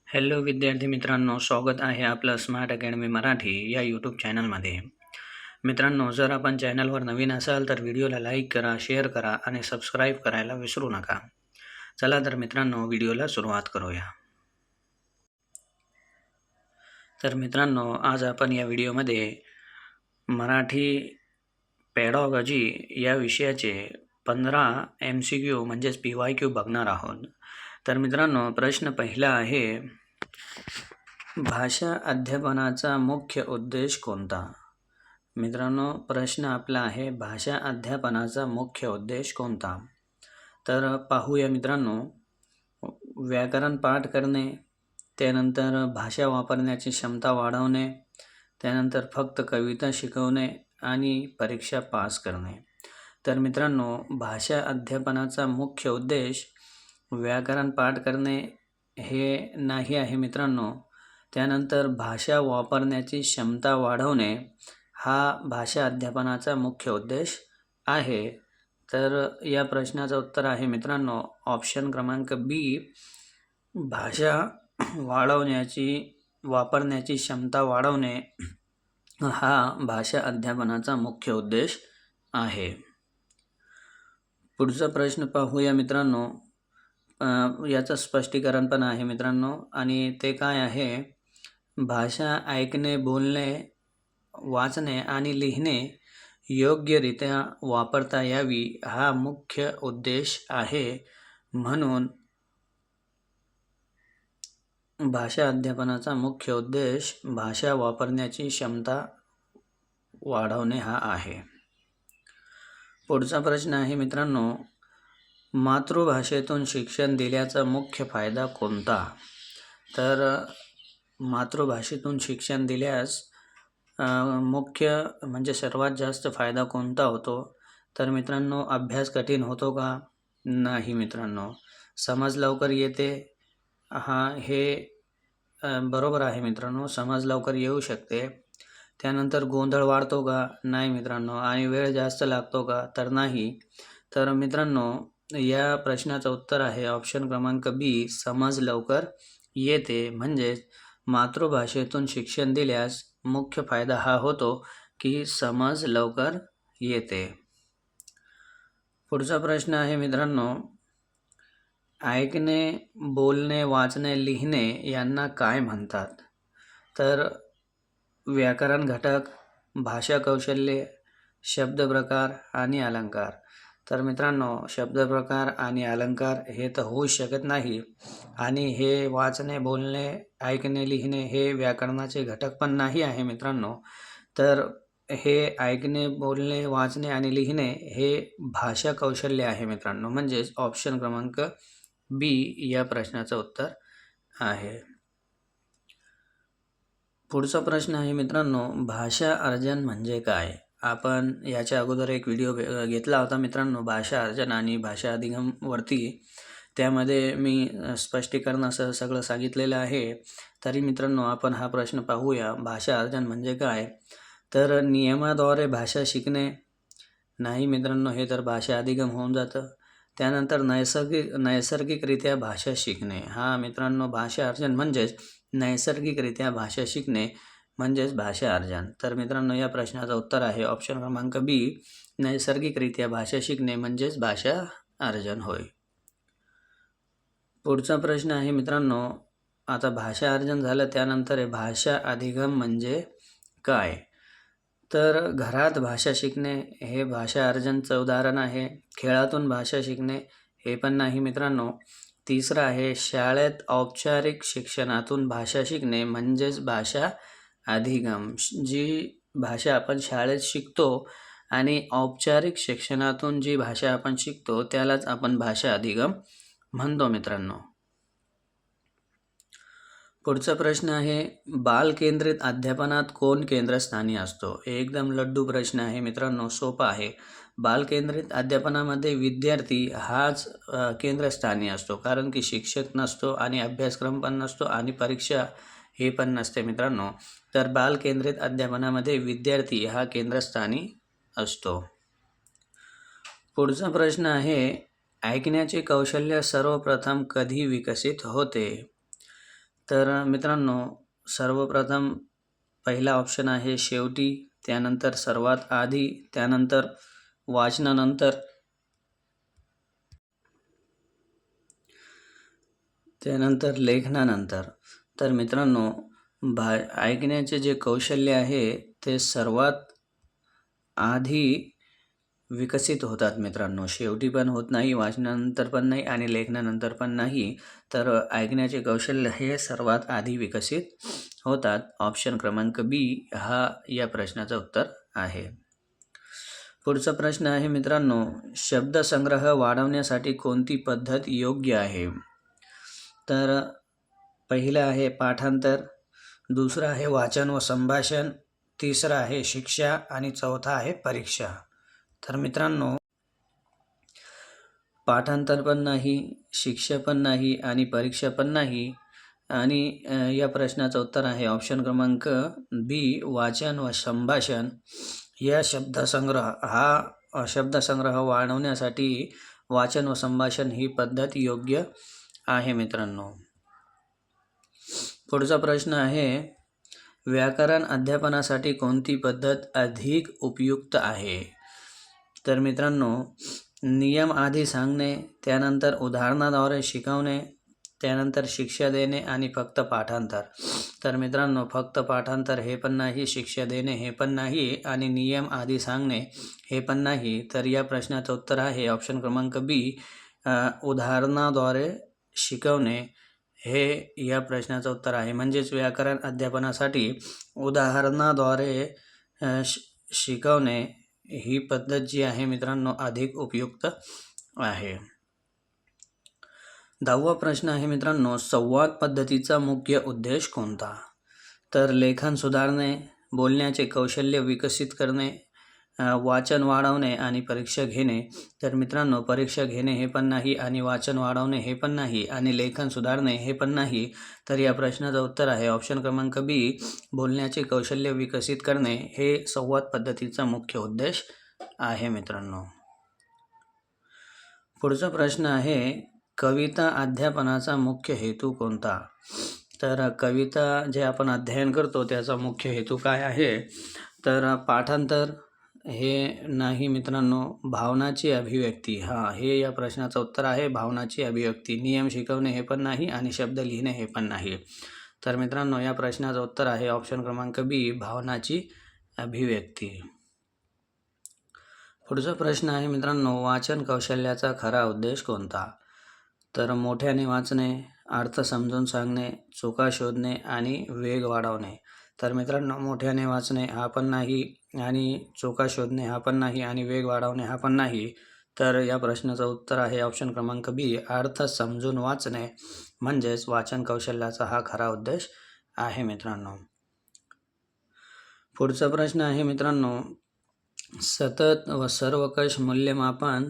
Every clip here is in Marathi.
हॅलो विद्यार्थी मित्रांनो, स्वागत आहे आपलं स्मार्ट अकॅडमी मराठी या यूट्यूब चॅनलमध्ये. मित्रांनो, जर आपण चॅनलवर नवीन असाल तर व्हिडिओला लाईक करा, शेअर करा आणि सबस्क्राईब करायला विसरू नका. चला तर मित्रांनो, व्हिडिओला सुरुवात करूया. तर मित्रांनो, आज आपण या व्हिडिओमध्ये मराठी पेडॉलॉजी या विषयाचे 15 MCQ म्हणजेच PYQ बघणार आहोत. तर मित्रांनो, प्रश्न पहिला आहे, भाषा अध्यापनाचा मुख्य उद्देश कोणता? मित्रांनो, प्रश्न आपला आहे, भाषा अध्यापनाचा मुख्य उद्देश कोणता? तर पाहूया मित्रांनो. व्याकरण पाठ करणे, त्यानंतर भाषा वापरण्याची क्षमता वाढवणे, त्यानंतर फक्त कविता शिकवणे आणि परीक्षा पास करणे. तर मित्रांनो, भाषा अध्यापनाचा मुख्य उद्देश व्याकरण पाठ करणे हे नाही आहे मित्रांनो. त्यानंतर भाषा वापरण्याची क्षमता वाढवणे हा भाषा अध्यापनाचा मुख्य उद्देश आहे. तर या प्रश्नाचं उत्तर आहे मित्रांनो ऑप्शन क्रमांक बी, भाषा वापरण्याची क्षमता वाढवणे हा भाषा अध्यापनाचा मुख्य उद्देश आहे. पुढचा प्रश्न पाहूया मित्रांनो. याचं स्पष्टीकरण पण आहे मित्रांनो, आणि ते काय आहे, भाषा ऐकणे, बोलणे, वाचणे आणि लिहिणे योग्यरित्या वापरता यावी हा मुख्य उद्देश आहे. म्हणून भाषा अध्यापनाचा मुख्य उद्देश भाषा वापरण्याची क्षमता वाढवणे हा आहे. पुढचा प्रश्न आहे मित्रांनो, मातृभाषेतून शिक्षण दिल्याचा मुख्य फायदा कोणता? तर मातृभाषेतून शिक्षण दिल्यास मुख्य म्हणजे सर्वात जास्त फायदा कोणता होतो? तर मित्रांनो, अभ्यास कठीण होतो का? नाही मित्रांनो. समज लवकर येते, हे बरोबर आहे मित्रांनो, समज लवकर येऊ शकते. त्यानंतर गोंधळ वाढतो का? नाही मित्रांनो. आणि वेळ जास्त लागतो का? तर नाही. तर मित्रांनो, या प्रश्नाचं उत्तर आहे ऑप्शन क्रमांक बी, समज लवकर येते. म्हणजेच मातृभाषेतून शिक्षण दिल्यास मुख्य फायदा हा होतो की समज लवकर येते. पुढचा प्रश्न आहे मित्रांनो, ऐकणे, बोलणे, वाचणे, लिहिणे यांना काय म्हणतात? तर व्याकरण घटक, भाषा कौशल्य, शब्दप्रकार आणि अलंकार. तर मित्रांनो, शब्दप्रकार आणि अलंकार हे तर होऊ शकत नाही, आणि हे वाचणे, बोलणे, ऐकणे, लिहिणे हे व्याकरणाचे घटक पण नाही आहे मित्रांनो. तर हे ऐकणे, बोलणे, वाचणे आणि लिहिणे हे भाषा कौशल्य आहे मित्रांनो. म्हणजेच ऑप्शन क्रमांक बी या प्रश्नाचं उत्तर आहे. पुढचा प्रश्न आहे मित्रांनो, भाषा अर्जन म्हणजे काय? आपण याच्या अगोदर एक व्हिडिओ घेतला होता मित्रांनो, भाषा अर्जन आणि भाषा अधिगमवरती. त्यामध्ये मी स्पष्टीकरणासह सगळं सांगितलेलं आहे. तरी मित्रांनो, आपण हा प्रश्न पाहूया, भाषा अर्जन म्हणजे काय? तर नियमाद्वारे भाषा शिकणे नाही मित्रांनो, हे तर भाषा अधिगम होऊन जातं. त्यानंतर नैसर्गिकरित्या भाषा शिकणे, हा मित्रांनो भाषा अर्जन म्हणजेच नैसर्गिकरित्या भाषा शिकणे म्हणजेच भाषा अर्जन. तर मित्रांनो, या प्रश्नाचं उत्तर आहे ऑप्शन क्रमांक बी, नैसर्गिकरित्या भाषा शिकणे म्हणजेच भाषा अर्जन होय. पुढचा प्रश्न आहे मित्रांनो, आता भाषा अर्जन झालं, त्यानंतर भाषा अधिगम म्हणजे काय? तर घरात भाषा शिकणे हे भाषा अर्जनचं उदाहरण आहे. खेळातून भाषा शिकणे हे पण नाही मित्रांनो. तिसरं आहे, शाळेत औपचारिक शिक्षणातून भाषा शिकणे म्हणजेच भाषा अधिगम. जी भाषा आपण शाळेत शिकतो आणि औपचारिक शिक्षणातून जी भाषा आपण शिकतो त्यालाच आपण भाषा अधिगम म्हणतो मित्रांनो. पुढचा प्रश्न आहे, बालकेंद्रित अध्यापनात कोण केंद्रस्थानी असतो? एकदम लड्डू प्रश्न आहे मित्रांनो, सोपा आहे. बालकेंद्रित अध्यापनामध्ये विद्यार्थी हाच केंद्रस्थानी असतो, कारण की शिक्षक नसतो आणि अभ्यासक्रम पण नसतो आणि परीक्षा हे पण नसते मित्रांनो. तर बालकेंद्रित अध्यापनामध्ये विद्यार्थी हा केंद्रस्थानी असतो. पुढचा प्रश्न आहे, ऐकण्याचे कौशल्य सर्वप्रथम कधी विकसित होते? तर मित्रांनो, सर्वप्रथम पहिला ऑप्शन आहे शेवटी, त्यानंतर सर्वात आधी, त्यानंतर वाचनानंतर, त्यानंतर लेखनानंतर. तर मित्रांनो, ऐकण्याचे जे कौशल्य आहे ते सर्वात आधी विकसित होतात मित्रांनो. शेवटी पण होत नाही, वाचनानंतर पण नाही आणि लेखनानंतर पण नाही. तर ऐकण्याचे कौशल्य हे सर्वात आधी विकसित होतात. ऑप्शन क्रमांक बी हा या प्रश्नाचं उत्तर आहे. पुढचा प्रश्न आहे मित्रांनो, शब्दसंग्रह वाढवण्यासाठी कोणती पद्धत योग्य आहे? तर पहिलं आहे पाठांतर, दुसरं आहे वाचन व संभाषण, तिसरं आहे शिक्षा आणि चौथा आहे परीक्षा. तर मित्रांनो, पाठांतर पण नाही, शिक्षा पण नाही आणि परीक्षा पण नाही. आणि या प्रश्नाचं उत्तर आहे ऑप्शन क्रमांक बी, वाचन व संभाषण. या शब्दसंग्रह वाढवण्यासाठी वाचन व संभाषण ही पद्धत योग्य आहे मित्रांनो. पुढचा प्रश्न आहे, व्याकरण अध्यापनासाठी कोणती पद्धत अधिक उपयुक्त आहे? तर मित्रांनो, नियम आधी सांगणे, त्यानंतर उदाहरणाद्वारे शिकवणे, त्यानंतर शिक्षा देणे आणि फक्त पाठांतर. तर मित्रांनो, फक्त पाठांतर हे पण नाही, शिक्षा देणे हे पण नाही आणि नियम आधी सांगणे हे पण नाही. तर या प्रश्नाचं उत्तर आहे ऑप्शन क्रमांक बी, उदाहरणाद्वारे शिकवणे हे या प्रश्नाचं उत्तर आहे. म्हणजेच व्याकरण अध्यापनासाठी उदाहरणाद्वारे शिकवणे ही पद्धत जी आहे मित्रांनो अधिक उपयुक्त आहे. 10वा प्रश्न आहे मित्रांनो, संवाद पद्धतीचा मुख्य उद्देश कोणता? तर लेखन सुधारणे, बोलण्याचे कौशल्य विकसित करणे, वाचन वाढवणे आणि परीक्षा घेणे. तर मित्रांनो, परीक्षा घेणे हे पण नाही आणि वाचन वाढवणे हे पण नाही आणि लेखन सुधारणे हे पण नाही. तर या प्रश्नाचं उत्तर आहे ऑप्शन क्रमांक बी, बोलण्याचे कौशल्य विकसित करणे हे संवाद पद्धतीचा मुख्य उद्देश आहे मित्रांनो. पुढचा प्रश्न आहे, कविता अध्यापनाचा मुख्य हेतू कोणता? तर कविता जे आपण अध्ययन करतो त्याचा मुख्य हेतू काय आहे? तर पाठांतर हे नाही मित्रांनो, भावनाची अभिव्यक्ती, हे या प्रश्नाचं उत्तर आहे, भावनाची अभिव्यक्ती. नियम शिकवणे हे पण नाही आणि शब्द लिहिणे हे पण नाही. तर मित्रांनो, या प्रश्नाचं उत्तर आहे ऑप्शन क्रमांक बी, भावनाची अभिव्यक्ती. पुढचा प्रश्न आहे मित्रांनो, वाचन कौशल्याचा खरा उद्देश कोणता? तर मोठ्याने वाचणे, अर्थ समजून सांगणे, चुका शोधणे आणि वेग वाढवणे. तर मित्रांनो, मोठ्याने वाचणे हा पण नाही आणि चुका शोधणे हा पण नाही आणि वेग वाढवणे हा पण नाही. तर या प्रश्नाचं उत्तर आहे ऑप्शन क्रमांक बी, अर्थ समजून वाचणे. म्हणजेच वाचन कौशल्याचा हा खरा उद्देश आहे मित्रांनो. पुढचा प्रश्न आहे मित्रांनो, सतत व सर्वकष मूल्यमापन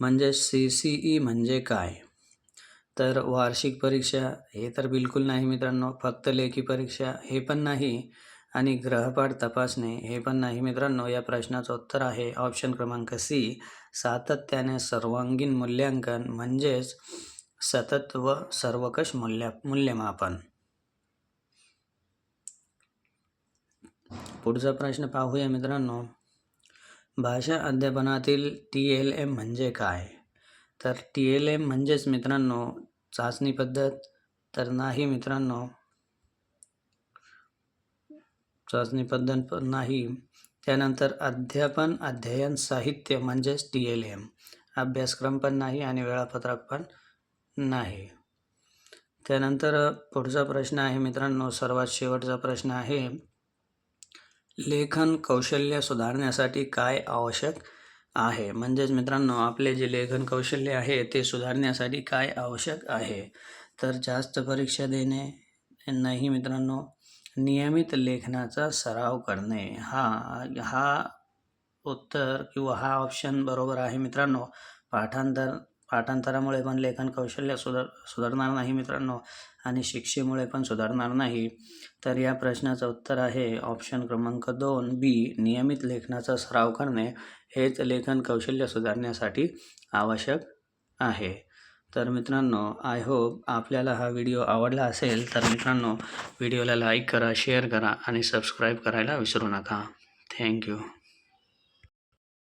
म्हणजे CCE म्हणजे काय? तर वार्षिक परीक्षा हे तर बिलकुल नाही मित्रांनो, फक्त लेखी परीक्षा हे पण नाही आणि गृहपाठ तपासणे हे पण नाही मित्रांनो. या प्रश्नाचं उत्तर आहे ऑप्शन क्रमांक सी, सातत्याने सर्वांगीण मूल्यांकन म्हणजेच सतत व सर्वकष मूल्यमापन. पुढचा प्रश्न पाहूया मित्रांनो, भाषा अध्यापनातील TLM म्हणजे काय? तर TLM म्हणजेच मित्रांनो चाचणी पद्धत, तर नाही मित्रांनो, चाचणी पद्धत पण नाही. त्यानंतर अध्ययन साहित्य म्हणजेच TLM, अभ्यासक्रम पण नाही आणि वेळापत्रक पण नाही. त्यानंतर पुढचा प्रश्न आहे मित्रांनो, सर्वात शेवटचा प्रश्न आहे, लेखन कौशल्य सुधारण्यासाठी काय आवश्यक आहे? म्हणजेच मित्रांनो, आपले जे लेखन कौशल्य आहे ते सुधारण्यासाठी काय आवश्यक आहे? तर जास्त परीक्षा देणे नाही मित्रांनो, नियमित लेखनाचा सराव करणे. हा उत्तर किंवा हा ऑप्शन बरोबर आहे मित्रांनो. पाठांतरामुळे पण लेखन कौशल्य सुधारणार नाही मित्रांनो आणि शिक्षेमुळे पण सुधारणार नाही. तर या प्रश्नाचं उत्तर आहे ऑप्शन क्रमांक 2 बी, नियमित लेखनाचा सराव करणे हेच लेखन कौशल्य सुधारण्यासाठी आवश्यक आहे. तर मित्रांनो, आय होप आपल्याला हा व्हिडिओ आवडला असेल, तर मित्रांनो व्हिडिओला लाईक करा, शेअर करा आणि सबस्क्राईब करायला विसरू नका. थँक्यू.